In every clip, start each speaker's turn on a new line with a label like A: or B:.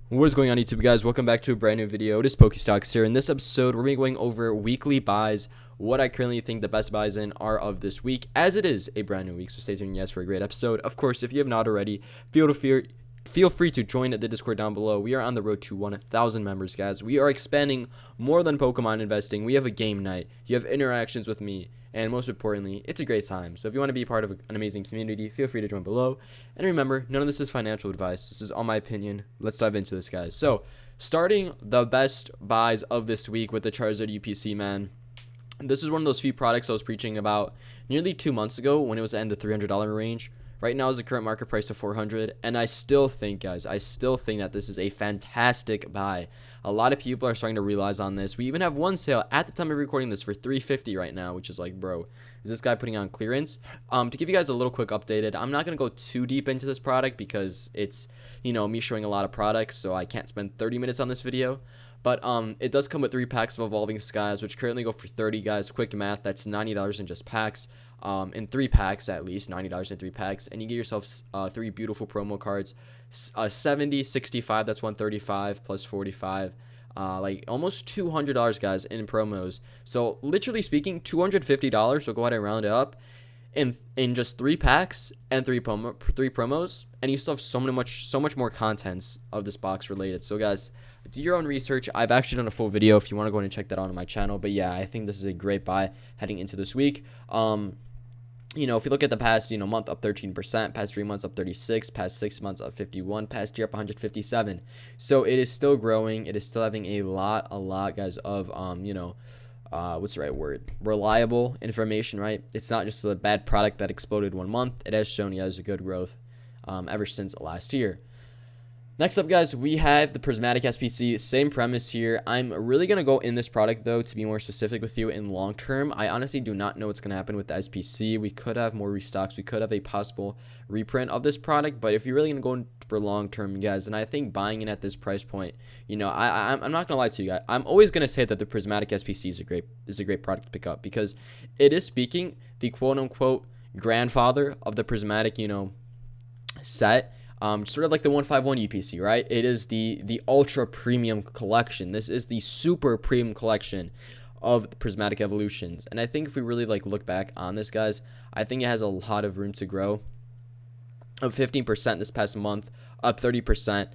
A: What is going on, YouTube guys? Welcome back to a brand new video. It is Pokestocks here. In this episode, we're going to be going over weekly buys, what I currently think the best buys in are of this week, as it is a brand new week. So stay tuned, yes, for a great episode. Of course, if you have not already, feel free to join the Discord down below. We are on the road to 1,000 members, guys. We are expanding more than Pokemon investing. We have a game night. You have interactions with me. And most importantly, it's a great time. So if you want to be part of an amazing community, feel free to join below. And remember, none of this is financial advice. This is all my opinion. Let's dive into this, guys. So starting the best buys of this week with the Charizard UPC, man. This is one of those few products I was preaching about nearly 2 months ago when it was in the $300 range. Right now is the current market price of $400, and I still think, guys, that this is a fantastic buy. A lot of people are starting to realize on this. We even have one sale at the time of recording this for $350 right now, which is like, bro, is this guy putting on clearance? To give you guys a little quick updated, I'm not going to go too deep into this product because it's, me showing a lot of products, so I can't spend 30 minutes on this video. But it does come with 3 packs of Evolving Skies, which currently go for $30, guys. Quick math, that's $90 in just packs. In 3 packs at least, $90 in 3 packs, and you get yourself 3 beautiful promo cards. 70, 65, that's 135 plus 45, like almost $200, guys, in promos. So literally speaking, $250. So go ahead and round it up in just 3 packs and 3 promos, and you still have so much more contents of this box related. So guys, do your own research. I've actually done a full video if you want to go and check that out on my channel. But yeah, I think this is a great buy heading into this week. If you look at the past, month up 13%, past 3 months up 36, past 6 months up 51, past year up 157. So it is still growing. It is still having a lot, guys, of what's the right word? Reliable information, right? It's not just a bad product that exploded 1 month. It has shown you guys a good growth ever since last year. Next up, guys, we have the Prismatic SPC. Same premise here. I'm really going to go in this product, though, to be more specific with you in long term. I honestly do not know what's going to happen with the SPC. We could have more restocks. We could have a possible reprint of this product. But if you're really going to go in for long term, guys, then I think buying in at this price point, I'm not going to lie to you guys. I'm always going to say that the Prismatic SPC is a great product to pick up because it is speaking the quote-unquote grandfather of the Prismatic, set. Sort of like the 151 UPC, right? It is the ultra premium collection. This is the super premium collection of the Prismatic evolutions. And I think if we really look back on this, guys, I think it has a lot of room to grow. Up 15% this past month, up 30%,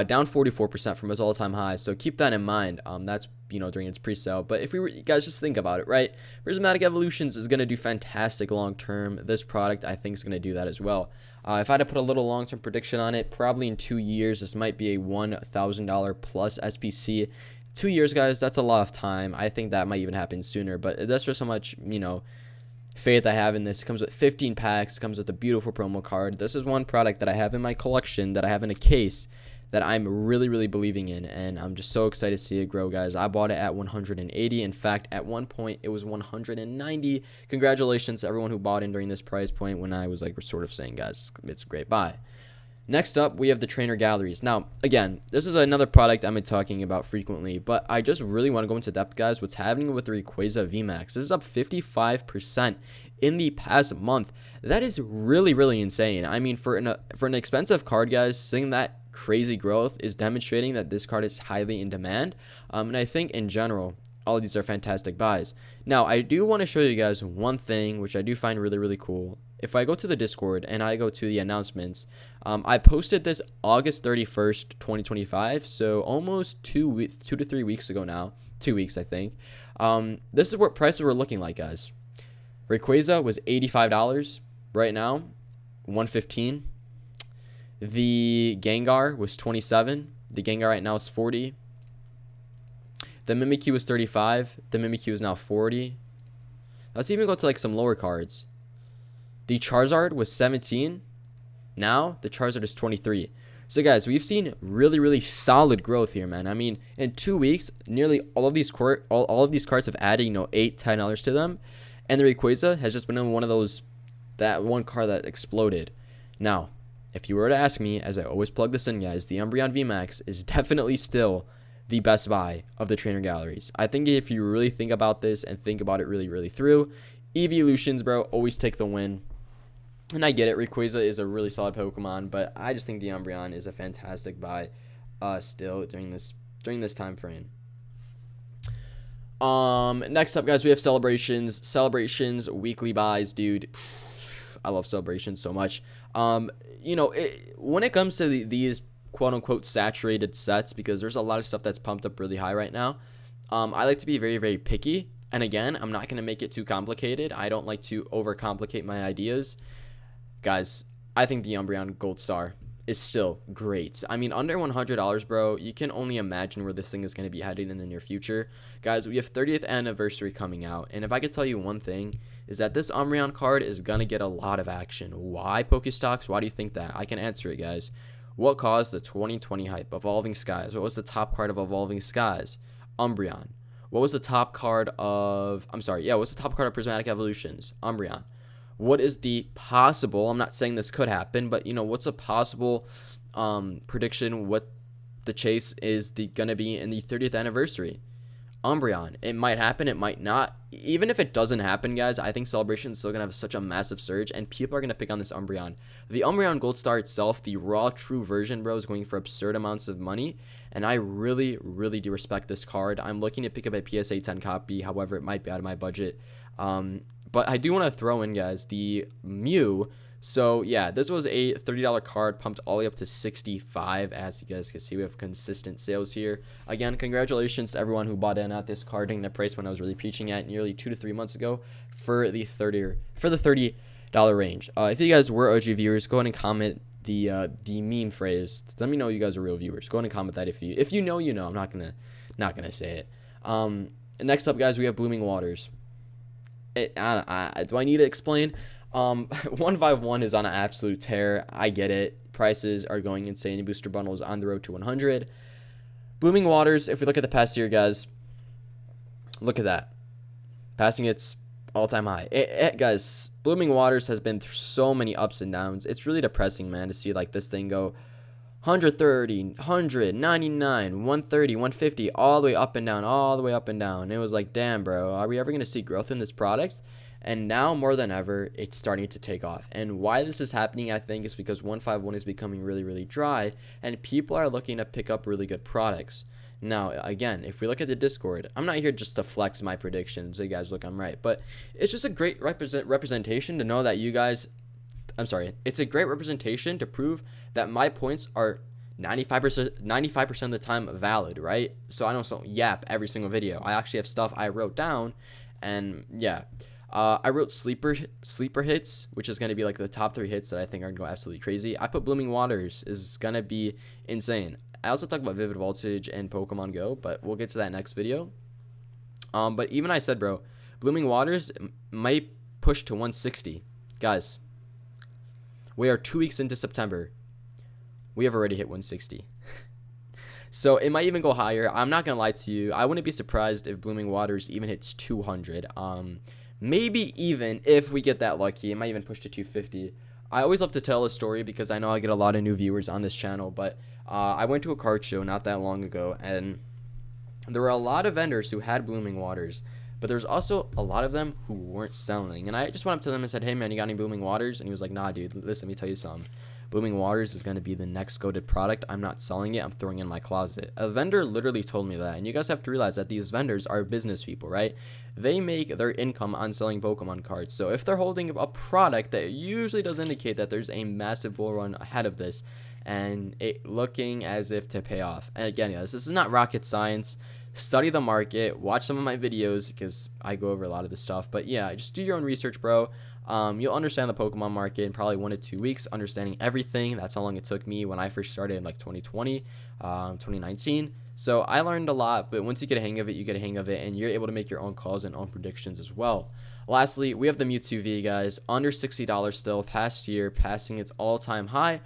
A: down 44% from its all-time high. So keep that in mind. That's during its pre-sale. But if we guys just think about it, right? Prismatic Evolutions is going to do fantastic long term. This product I think is going to do that as well. If I had to put a little long-term prediction on it, probably in 2 years, this might be a $1,000 plus SPC. 2 years, guys, that's a lot of time. I think that might even happen sooner, but that's just how much, faith I have in this. It comes with 15 packs, comes with a beautiful promo card. This is one product that I have in my collection, that I have in a case, that I'm really believing in, and I'm just so excited to see it grow, guys. I bought it at 180. In fact, at one point it was 190. Congratulations to everyone who bought in during this price point when I was sort of saying, guys, it's a great buy. Next up, we have the trainer galleries. Now, again, this is another product I'm talking about frequently, but I just really want to go into depth, guys. What's happening with the Rayquaza VMAX? This is up 55% in the past month. That is really insane. I mean, for an expensive card, guys, seeing that crazy growth is demonstrating that this card is highly in demand. And I think in general, all of these are fantastic buys. Now, I do want to show you guys one thing which I do find really cool. If I go to the Discord and I go to the announcements, I posted this August 31st, 2025, so almost 2 to 3 weeks ago now. 2 weeks, I think. This is what prices were looking like, guys. Rayquaza was $85 right now, $115. The Gengar was $27. The Gengar right now is $40. The Mimikyu was $35. The Mimikyu is now $40. Let's even go to some lower cards. The Charizard was $17. Now the Charizard is $23. So guys, we've seen really solid growth here, man. I mean, in 2 weeks, nearly all of these cards have added $8-10 to them, and the Rayquaza has just been in one of those, that one card that exploded. Now, if you were to ask me, as I always plug this in, guys, the Umbreon VMAX is definitely still the best buy of the trainer galleries. I think if you really think about this and think about it really through, evolutions, bro, always take the win. And I get it, Rayquaza is a really solid Pokemon, but I just think the Umbreon is a fantastic buy. still during this time frame. Next up, guys, we have celebrations weekly buys, dude. I love celebrations so much. When it comes to these quote unquote saturated sets, because there's a lot of stuff that's pumped up really high right now, I like to be very, very picky. And again, I'm not going to make it too complicated. I don't like to overcomplicate my ideas. Guys, I think the Umbreon Gold Star is still great. I mean, under $100, bro, you can only imagine where this thing is going to be headed in the near future. Guys, we have 30th anniversary coming out. And if I could tell you one thing, is that this Umbreon card is going to get a lot of action. Why, Pokestocks? Why do you think that? I can answer it, guys. What caused the 2020 hype? Evolving Skies. What was the top card of Evolving Skies? Umbreon. What was the top card of... what's the top card of Prismatic Evolutions? Umbreon. What is the possible... I'm not saying this could happen, but, what's a possible prediction what the chase is going to be in the 30th anniversary? Umbreon. It might happen, it might not. Even if it doesn't happen, guys, I think Celebration is still going to have such a massive surge, and people are going to pick on this Umbreon. The Umbreon Gold Star itself, the raw, true version, bro, is going for absurd amounts of money, and I really, really do respect this card. I'm looking to pick up a PSA 10 copy, however, it might be out of my budget. But I do want to throw in, guys, the Mew. So, yeah, this was a $30 card pumped all the way up to $65. As you guys can see, we have consistent sales here. Again, congratulations to everyone who bought in at this card during the price when I was really preaching at nearly 2 to 3 months ago for the $30 range. If you guys were OG viewers, go ahead and comment the meme phrase. Let me know you guys are real viewers. Go ahead and comment that if you know, you know. I'm not gonna say it. Next up, guys, we have Blooming Waters. Do I need to explain? 151 is on an absolute tear. I get it. Prices are going insane. Booster bundles on the road to 100. Blooming Waters, if we look at the past year, guys, look at that. Passing its all-time high. Guys, Blooming Waters has been through so many ups and downs. It's really depressing, man, to see like this thing go 130, 100, 99, 130, 150, all the way up and down, all the way up and down. It was like, damn, bro, are we ever going to see growth in this product? And now more than ever, it's starting to take off. And why this is happening, I think, is because 151 is becoming really, really dry, and people are looking to pick up really good products. Now, again, if we look at the Discord, I'm not here just to flex my predictions so you guys look I'm right, but it's just a great representation to know that you guys... it's a great representation to prove that my points are 95% of the time valid, right? So I don't yap every single video. I actually have stuff I wrote down, and yeah. I wrote sleeper hits, which is going to be like the top 3 hits that I think are going to go absolutely crazy. I put Blooming Waters is going to be insane. I also talked about Vivid Voltage and Pokemon Go, but we'll get to that next video. But even I said, bro, Blooming Waters might push to 160. Guys, we are 2 weeks into September. We have already hit 160. So it might even go higher. I'm not going to lie to you. I wouldn't be surprised if Blooming Waters even hits 200. Maybe even if we get that lucky, it might even push to 250. I always love to tell a story because I know I get a lot of new viewers on this channel, but I went to a card show not that long ago, and there were a lot of vendors who had Blooming Waters, but there's also a lot of them who weren't selling. And I just went up to them and said, hey man, you got any Blooming Waters? And he was like, nah dude, listen, let me tell you something. Blooming Waters is going to be the next goated product. I'm not selling it. I'm throwing it in my closet. A vendor literally told me that. And you guys have to realize that these vendors are business people, right? They make their income on selling Pokemon cards. So if they're holding a product, that usually does indicate that there's a massive bull run ahead of this and it looking as if to pay off. And again, guys, this is not rocket science. Study the market. Watch some of my videos because I go over a lot of this stuff. But yeah, just do your own research, bro. You'll understand the Pokemon market in probably 1 to 2 weeks, understanding everything. That's how long it took me when I first started in like 2020, 2019. So I learned a lot, but once you get a hang of it, you get a hang of it, and you're able to make your own calls and own predictions as well. Lastly, we have the Mewtwo V, guys, under $60 still, past year, passing its all-time high.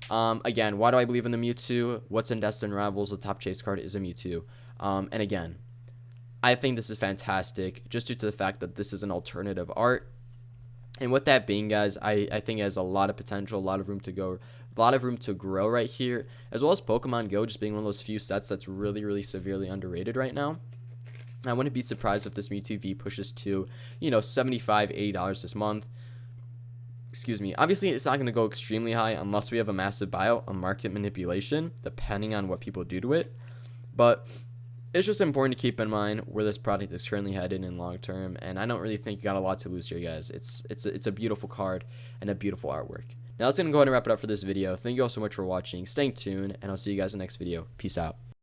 A: Again, why do I believe in the Mewtwo? What's in Destined Rivals, the top chase card is a Mewtwo. And again, I think this is fantastic just due to the fact that this is an alternative art. And with that being, guys, I think it has a lot of potential, a lot of room to go, a lot of room to grow right here, as well as Pokemon Go just being one of those few sets that's really, really severely underrated right now. I wouldn't be surprised if this Mewtwo V pushes to, $75, $80 this month. excuse me, obviously it's not going to go extremely high unless we have a massive buyout on market manipulation, depending on what people do to it. But it's just important to keep in mind where this product is currently headed in long term, and I don't really think you got a lot to lose here, guys. It's a beautiful card and a beautiful artwork. Now that's going to go ahead and wrap it up for this video. Thank you all so much for watching, staying tuned, and I'll see you guys in the next video. Peace out.